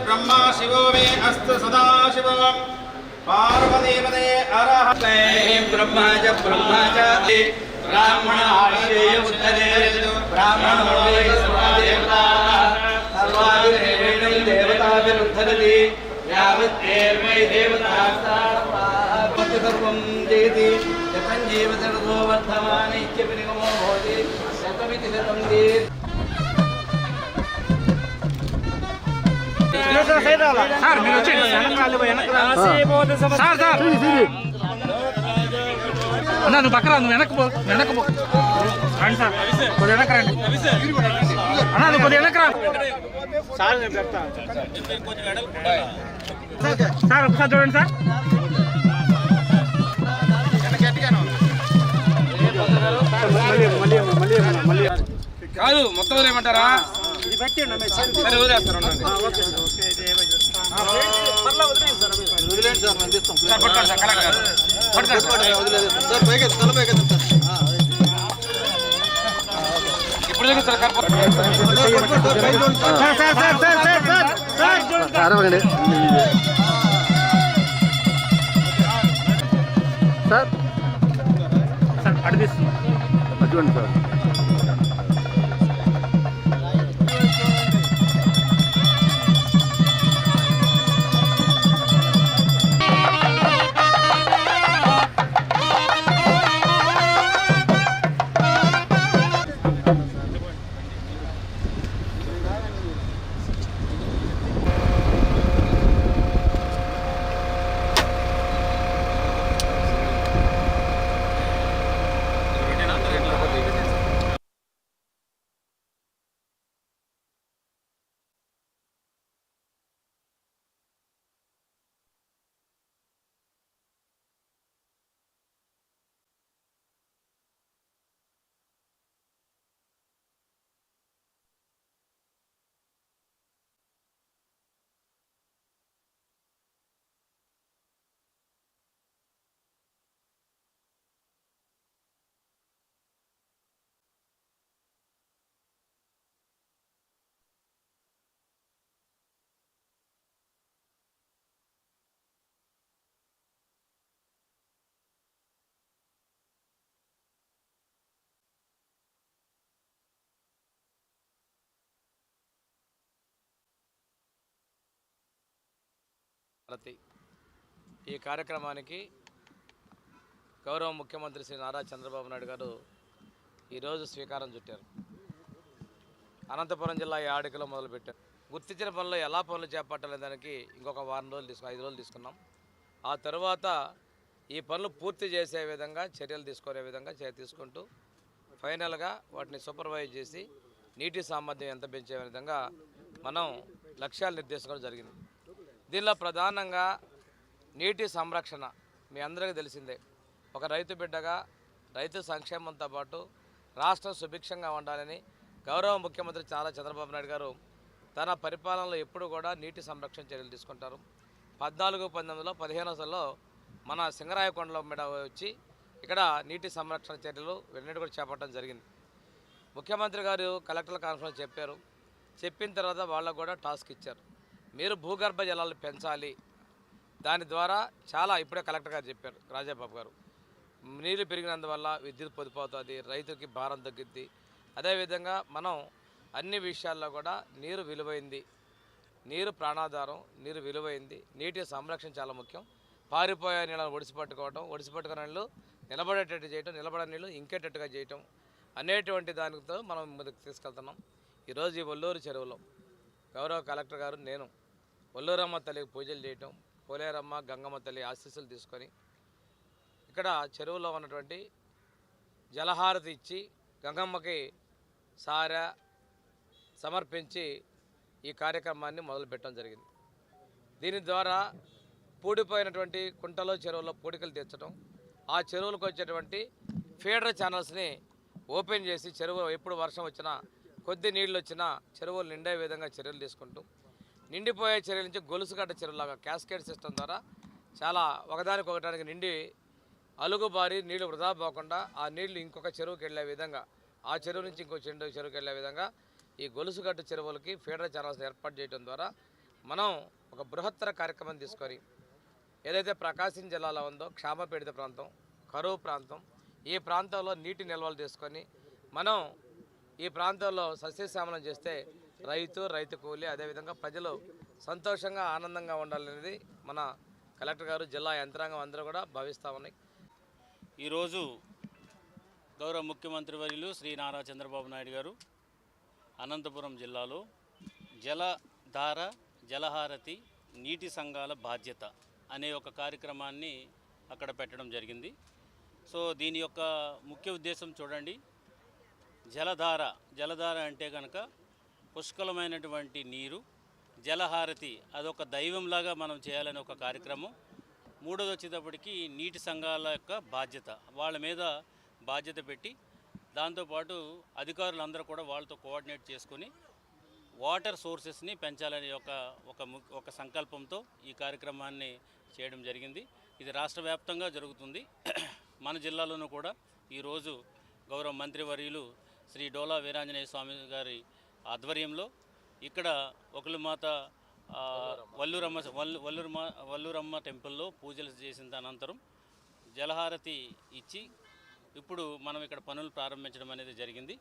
ब्रह्मा शिवो मे अस्तु सदा शिव पार्वतीपदे अरहते ब्रह्मा च ब्राह्मण आश्रय उत्तरे ब्राह्मणो वै सर्वदेवता सर्वाभिरेणं देवताभिरुद्धरति यावत्तेर्वै देवतास्ताः सर्वं जयति यतं जीवजगतो वर्धमाने इत्यभिनिगमो भवति शतमिति शतं जयति సార్ మీరు వచ్చి సార్ సార్ అన్నా నువ్వు పక్కన నువ్వు వెనక్కి పో రండి సార్ కొద్ది వెనక్కి రండి అన్నా నువ్వు కొద్ది వెనక్కి రా సార్ ఒకసారి చూడండి సార్ కాదు మొత్తం ఏమంటారా సరే వదిలేస్తారు ఇప్పుడు సార్ అడిగిస్తుంది అటువంటి సార్ ఈ కార్యక్రమానికి గౌరవ ముఖ్యమంత్రి శ్రీ నారా చంద్రబాబు నాయుడు గారు ఈరోజు శ్రీకారం చుట్టారు. అనంతపురం జిల్లా యాడికలో మొదలుపెట్టారు. గుర్తించిన పనులు ఎలా పనులు చేపట్టాలనే దానికి ఇంకొక 5 రోజులు తీసుకున్నాం. ఆ తర్వాత ఈ పనులు పూర్తి చేసే విధంగా చర్యలు తీసుకునే విధంగా తీసుకుంటూ ఫైనల్గా వాటిని సూపర్వైజ్ చేసి నీటి సామర్థ్యం ఎంత పెంచే విధంగా మనం లక్ష్యాలు నిర్దేశించడం జరిగింది. దీనిలో ప్రధానంగా నీటి సంరక్షణ మీ అందరికీ తెలిసిందే. ఒక రైతు బిడ్డగా రైతు సంక్షేమంతో పాటు రాష్ట్రం సుభిక్షంగా ఉండాలని గౌరవ ముఖ్యమంత్రి నారా చంద్రబాబు నాయుడు గారు తన పరిపాలనలో ఎప్పుడు కూడా నీటి సంరక్షణ చర్యలు తీసుకుంటారు. 14, 19, 15 మన సింగరాయకొండలో మీద వచ్చి ఇక్కడ నీటి సంరక్షణ చర్యలు వెన్నటి కూడా చేపట్టడం జరిగింది. ముఖ్యమంత్రి గారు కలెక్టర్ల కాన్ఫరెన్స్ చెప్పారు. చెప్పిన తర్వాత వాళ్ళకు కూడా టాస్క్ ఇచ్చారు. మీరు భూగర్భ జలాలు పెంచాలి. దాని ద్వారా చాలా ఇప్పుడే కలెక్టర్ గారు చెప్పారు, రాజాబాబు గారు, నీళ్ళు పెరిగినందువల్ల విద్యుత్ పొదుపు అవుతుంది, రైతుకి భారం తగ్గుద్ది. అదేవిధంగా మనం అన్ని విషయాల్లో కూడా నీరు విలువైంది, నీరు ప్రాణాధారం, నీరు విలువైంది, నీటి సంరక్షణ చాలా ముఖ్యం. పారిపోయే నీళ్ళను ఒడిసిపట్టుకోవడం, ఒడిసిపట్టుకున్న నీళ్ళు నిలబడేటట్టు చేయటం, నిలబడే నీళ్ళు ఇంకేటట్టుగా చేయటం అనేటువంటి దానితో మనం ముందుకు తీసుకెళ్తున్నాం. ఈరోజు ఈ ఒల్లూరు చెరువులో గౌరవ కలెక్టర్ గారు, నేను ఒల్లూరమ్మ తల్లికి పూజలు చేయటం, పోలేరమ్మ గంగమ్మ తల్లి ఆశీస్సులు తీసుకొని ఇక్కడ చెరువులో ఉన్నటువంటి జలహారతి ఇచ్చి గంగమ్మకి సారా సమర్పించి ఈ కార్యక్రమాన్ని మొదలుపెట్టడం జరిగింది. దీని ద్వారా పూడిపోయినటువంటి కుంటలో చెరువులో పూడికలు తీర్చడం, ఆ చెరువులకు వచ్చేటువంటి ఫీడర్ ఛానల్స్ని ఓపెన్ చేసి చెరువు ఎప్పుడు వర్షం వచ్చినా కొద్ది నీళ్ళు వచ్చినా చెరువులు నిండే విధంగా చర్యలు తీసుకుంటూ, నిండిపోయే చెరువుల నుంచి గొలుసుగడ్డ చెరువులాగా క్యాస్కేడ్ సిస్టమ్ ద్వారా చాలా ఒకదానికి నిండి అలుగుబారి నీళ్లు వృధా పోకుండా ఆ నీళ్లు ఇంకొక చెరువుకి వెళ్ళే విధంగా, ఆ చెరువు నుంచి ఇంకో చెరువుకి వెళ్ళే విధంగా ఈ గొలుసుగడ్డ చెరువులకి ఫీడర్ ఛానల్స్ ఏర్పాటు చేయడం ద్వారా మనం ఒక బృహత్తర కార్యక్రమం తీసుకొని ఏదైతే ప్రకాశం జిల్లాలో ఉందో క్షామపీడిత ప్రాంతం, కరువు ప్రాంతం, ఈ ప్రాంతంలో నీటి నిల్వలు తీసుకొని మనం ఈ ప్రాంతంలో సస్యశ్యామలం చేస్తే రైతు కూలి అదేవిధంగా ప్రజలు సంతోషంగా ఆనందంగా ఉండాలనేది మన కలెక్టర్ గారు, జిల్లా యంత్రాంగం అందరూ కూడా భావిస్తూ ఉన్నాయి. ఈరోజు గౌరవ ముఖ్యమంత్రి వర్యులు శ్రీ నారా చంద్రబాబు నాయుడు గారు అనంతపురం జిల్లాలో జలధార, జలహారతి, నీటి సంఘాల బాధ్యత అనే ఒక కార్యక్రమాన్ని అక్కడ పెట్టడం జరిగింది. సో దీని యొక్క ముఖ్య ఉద్దేశం చూడండి, జలధార అంటే కనుక పుష్కలమైనటువంటి నీరు, జలహారతి అదొక దైవంలాగా మనం చేయాలని ఒక కార్యక్రమం. మూడోది వచ్చేటప్పటికి నీటి సంఘాల యొక్క బాధ్యత, వాళ్ళ మీద బాధ్యత పెట్టి దాంతోపాటు అధికారులందరూ కూడా వాళ్ళతో కోఆర్డినేట్ చేసుకొని వాటర్ సోర్సెస్ని పెంచాలనే ఒక సంకల్పంతో ఈ కార్యక్రమాన్ని చేయడం జరిగింది. ఇది రాష్ట్ర వ్యాప్తంగా జరుగుతుంది. మన జిల్లాలోనూ కూడా ఈరోజు గౌరవ మంత్రివర్యులు శ్రీ డోలా వీరాంజనేయ స్వామి గారి ఆధ్వర్యంలో ఇక్కడ ఒకలుమాత వల్లూరమ్మ టెంపుల్లో పూజలు చేసిన అనంతరం జలహారతి ఇచ్చి ఇప్పుడు మనం ఇక్కడ పనులు ప్రారంభించడం అనేది జరిగింది.